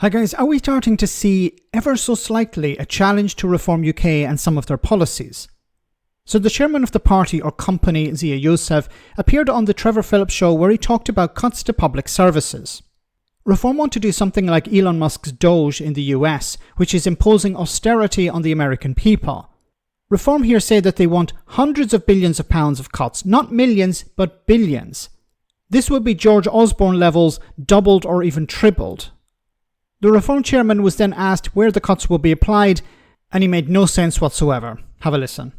Hi guys, are we starting to see ever so slightly a challenge to Reform UK and some of their policies? So the chairman of the party or company, Zia Yusuf, appeared on the Trevor Phillips show where he talked about cuts to public services. Reform want to do something like Elon Musk's Doge in the US, which is imposing austerity on the American people. Reform here say that they want hundreds of billions of pounds of cuts, not millions, but billions. This would be George Osborne levels doubled or even tripled. The Reform chairman was then asked where the cuts will be applied, and he made no sense whatsoever. Have a listen.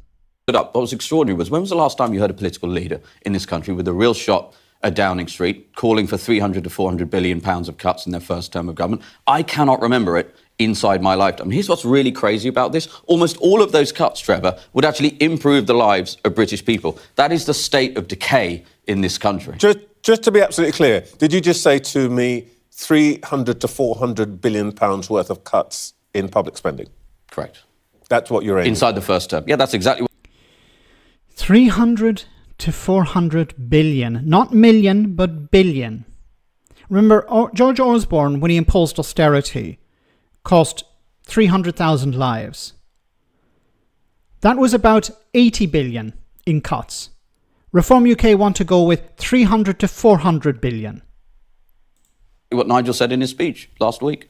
What was extraordinary was, when was the last time you heard a political leader in this country with a real shot at Downing Street calling for 300 to 400 billion pounds of cuts in their first term of government? I cannot remember it inside my lifetime. Here's what's really crazy about this. Almost all of those cuts, Trevor, would actually improve the lives of British people. That is the state of decay in this country. Just to be absolutely clear, did you just say to me 300 to 400 billion pounds worth of cuts in public spending? Correct. That's what you're aiming inside the first term. Yeah, that's exactly what... 300 to 400 billion. Not million, but billion. Remember, George Osborne, when he imposed austerity, cost 300,000 lives. That was about 80 billion in cuts. Reform UK want to go with 300 to 400 billion. What Nigel said in his speech last week.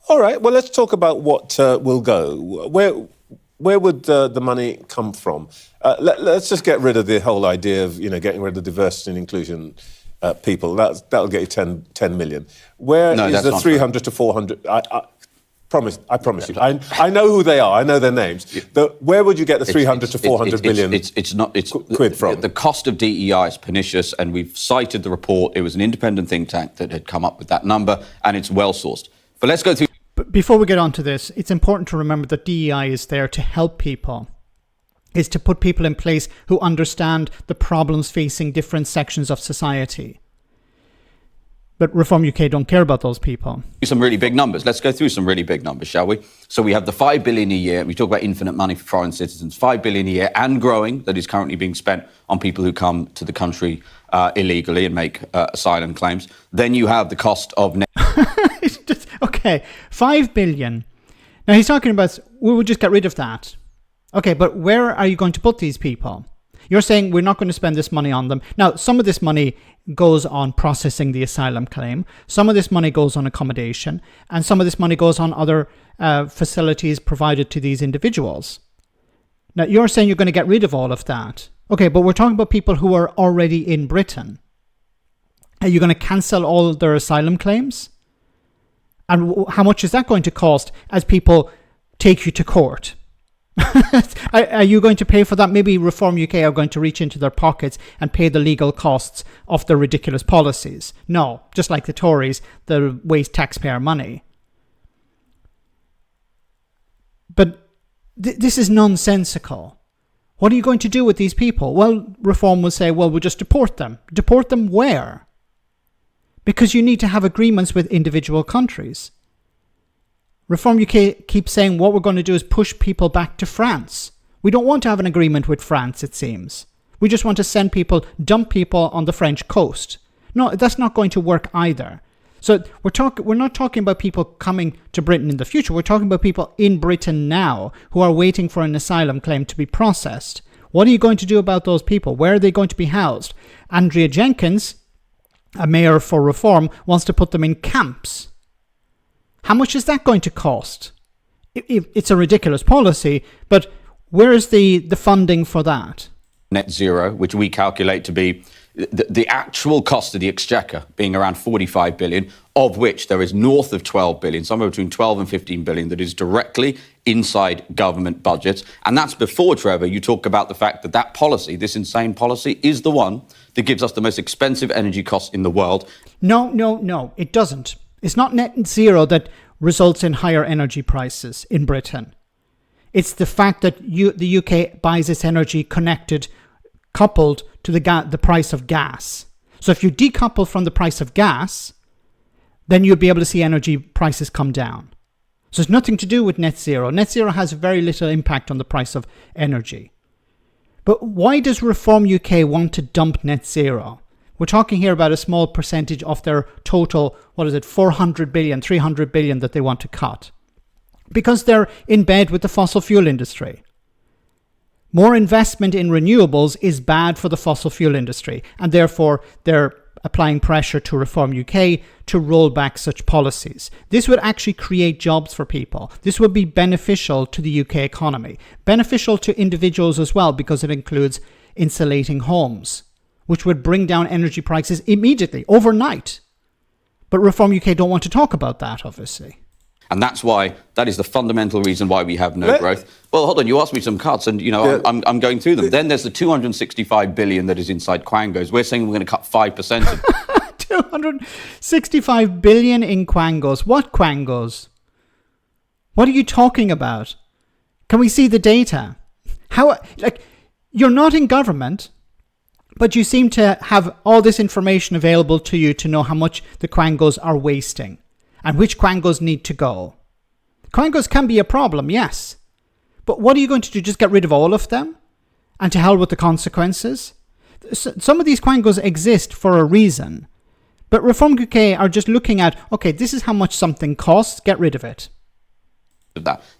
All right, well, let's talk about what will go. Where would the money come from? Let's just get rid of the whole idea of, getting rid of diversity and inclusion people. That'll get you 10 million. Where is the 300 to 400? I promise you. I know who they are. I know their names. Where would you get the 300 to 400 billion quid from? The cost of DEI is pernicious, and we've cited the report. It was an independent think tank that had come up with that number, and it's well sourced. But let's go through. But before we get on to this, it's important to remember that DEI is there to help people. It's to put people in place who understand the problems facing different sections of society. But Reform UK don't care about those people. Some really big numbers. Let's go through some really big numbers, shall we? So we have the 5 billion a year. We talk about infinite money for foreign citizens. 5 billion a year and growing that is currently being spent on people who come to the country illegally and make asylum claims. Then you have the cost of... Okay, 5 billion. Now he's talking about, we would just get rid of that. Okay, but where are you going to put these people? You're saying we're not going to spend this money on them. Now, some of this money goes on processing the asylum claim. Some of this money goes on accommodation. And some of this money goes on other facilities provided to these individuals. Now, you're saying you're going to get rid of all of that. Okay, but we're talking about people who are already in Britain. Are you going to cancel all their asylum claims? And how much is that going to cost as people take you to court? Are you going to pay for that? Maybe Reform UK are going to reach into their pockets and pay the legal costs of their ridiculous policies. No, just like the Tories, they waste taxpayer money. But this is nonsensical. What are you going to do with these people? Well, Reform will say, well, we'll just deport them. Deport them where? Because you need to have agreements with individual countries. Reform UK keeps saying what we're going to do is push people back to France. We don't want to have an agreement with France, it seems. We just want to send people, dump people on the French coast. No, that's not going to work either. So we're not talking about people coming to Britain in the future. We're talking about people in Britain now who are waiting for an asylum claim to be processed. What are you going to do about those people? Where are they going to be housed? Andrea Jenkins, a mayor for Reform, wants to put them in camps. How much is that going to cost? It's a ridiculous policy, but where is the funding for that? Net zero, which we calculate to be the actual cost of the exchequer being around 45 billion, of which there is north of 12 billion, somewhere between 12 and 15 billion, that is directly inside government budgets. And that's before, Trevor, you talk about the fact that policy, this insane policy, is the one that gives us the most expensive energy costs in the world. No, it doesn't. It's not net zero that results in higher energy prices in Britain. It's the fact that the UK buys its energy coupled to the price of gas. So if you decouple from the price of gas, then you'll be able to see energy prices come down. So it's nothing to do with net zero. Net zero has very little impact on the price of energy. But why does Reform UK want to dump net zero? We're talking here about a small percentage of their total, 400 billion, 300 billion that they want to cut. Because they're in bed with the fossil fuel industry. More investment in renewables is bad for the fossil fuel industry, and therefore they're applying pressure to Reform UK to roll back such policies. This would actually create jobs for people. This would be beneficial to the UK economy, beneficial to individuals as well, because it includes insulating homes, which would bring down energy prices immediately, overnight. But Reform UK don't want to talk about that, obviously. And that is the fundamental reason why we have no growth. Well, hold on, you asked me some cuts, and I'm going through them. Then there's the 265 billion that is inside Quangos. We're saying we're going to cut 5% of 265 billion in Quangos. What Quangos? What are you talking about? Can we see the data? You're not in government, but you seem to have all this information available to you to know how much the Quangos are wasting. And which Quangos need to go. Quangos can be a problem, yes. But what are you going to do? Just get rid of all of them? And to hell with the consequences? Some of these Quangos exist for a reason. But Reform UK are just looking at, okay, this is how much something costs, get rid of it.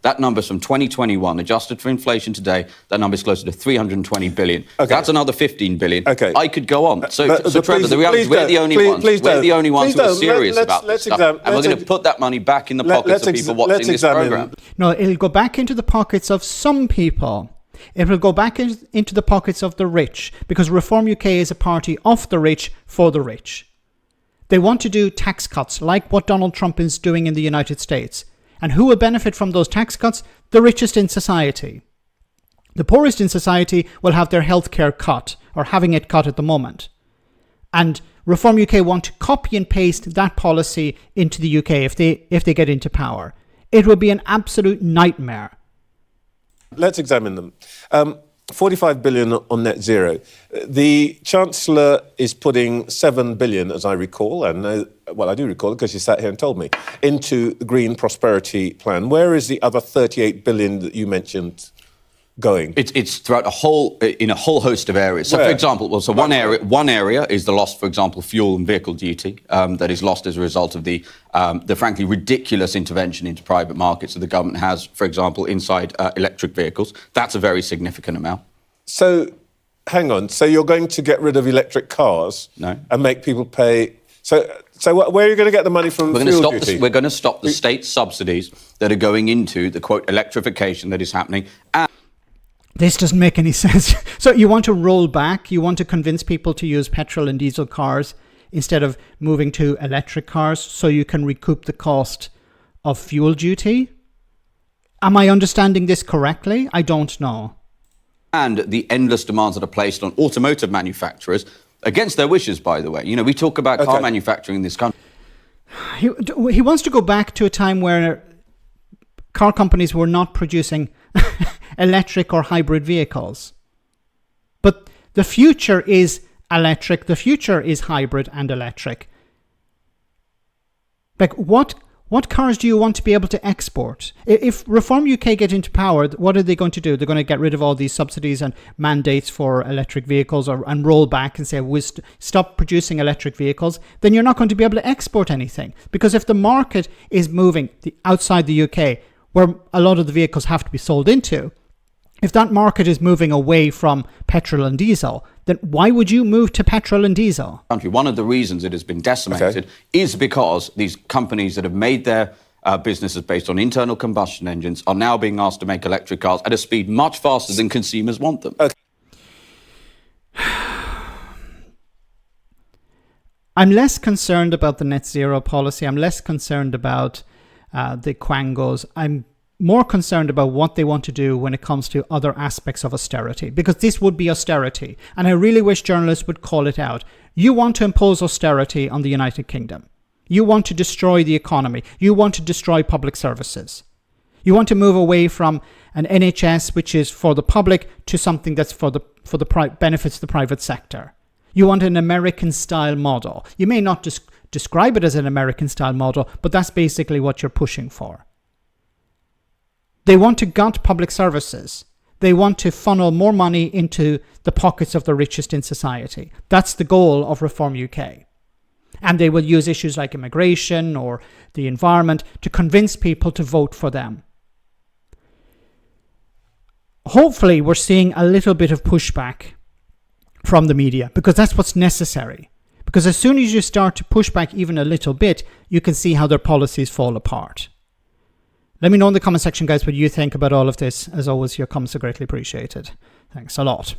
That number's from 2021, adjusted for inflation today, that number's closer to 320 billion. Okay. That's another 15 billion. Okay. I could go on. So Trevor, the reality is we're the only ones who are serious about this stuff. And we're going to put that money back in the pockets of people watching this programme. No, it'll go back into the pockets of some people. It will go back into the pockets of the rich, because Reform UK is a party of the rich for the rich. They want to do tax cuts like what Donald Trump is doing in the United States. And who will benefit from those tax cuts? The richest in society. The poorest in society will have their healthcare cut, or having it cut at the moment. And Reform UK want to copy and paste that policy into the UK if they get into power. It will be an absolute nightmare. Let's examine them. 45 billion on net zero. The Chancellor is putting 7 billion, as I recall, and I do recall it because she sat here and told me, into the Green Prosperity Plan. Where is the other 38 billion that you mentioned going? It's throughout in a whole host of areas. So, for example, one area is the lost, for example, fuel and vehicle duty that is lost as a result of the frankly ridiculous intervention into private markets that the government has, for example, inside electric vehicles. That's a very significant amount. So, hang on. So you're going to get rid of electric cars and make people pay? So where are you going to get the money from? We're going to stop the state subsidies that are going into the, quote, electrification that is happening. This doesn't make any sense. So you want to roll back? You want to convince people to use petrol and diesel cars instead of moving to electric cars so you can recoup the cost of fuel duty? Am I understanding this correctly? I don't know. And the endless demands that are placed on automotive manufacturers, against their wishes, by the way. You know, we talk about car manufacturing in this country. He wants to go back to a time where car companies were not producing electric or hybrid vehicles. But the future is electric, the future is hybrid and electric. Like, what cars do you want to be able to export? If Reform UK get into power, what are they going to do? They're going to get rid of all these subsidies and mandates for electric vehicles and roll back and say, we'll stop producing electric vehicles. Then you're not going to be able to export anything. Because if the market is moving outside the UK, where a lot of the vehicles have to be sold into, if that market is moving away from petrol and diesel, then why would you move to petrol and diesel? One of the reasons it has been decimated is because these companies that have made their businesses based on internal combustion engines are now being asked to make electric cars at a speed much faster than consumers want them. I'm less concerned about the net zero policy. I'm less concerned about the Quangos. I'm more concerned about what they want to do when it comes to other aspects of austerity, because this would be austerity. And I really wish journalists would call it out. You want to impose austerity on the United Kingdom. You want to destroy the economy. You want to destroy public services. You want to move away from an NHS, which is for the public, to something that's for the benefits the private sector. You want an American-style model. You may not describe it as an American-style model, but that's basically what you're pushing for. They want to gut public services. They want to funnel more money into the pockets of the richest in society. That's the goal of Reform UK. And they will use issues like immigration or the environment to convince people to vote for them. Hopefully, we're seeing a little bit of pushback from the media, because that's what's necessary. Because as soon as you start to push back even a little bit, you can see how their policies fall apart. Let me know in the comment section, guys, what you think about all of this. As always, your comments are greatly appreciated. Thanks a lot.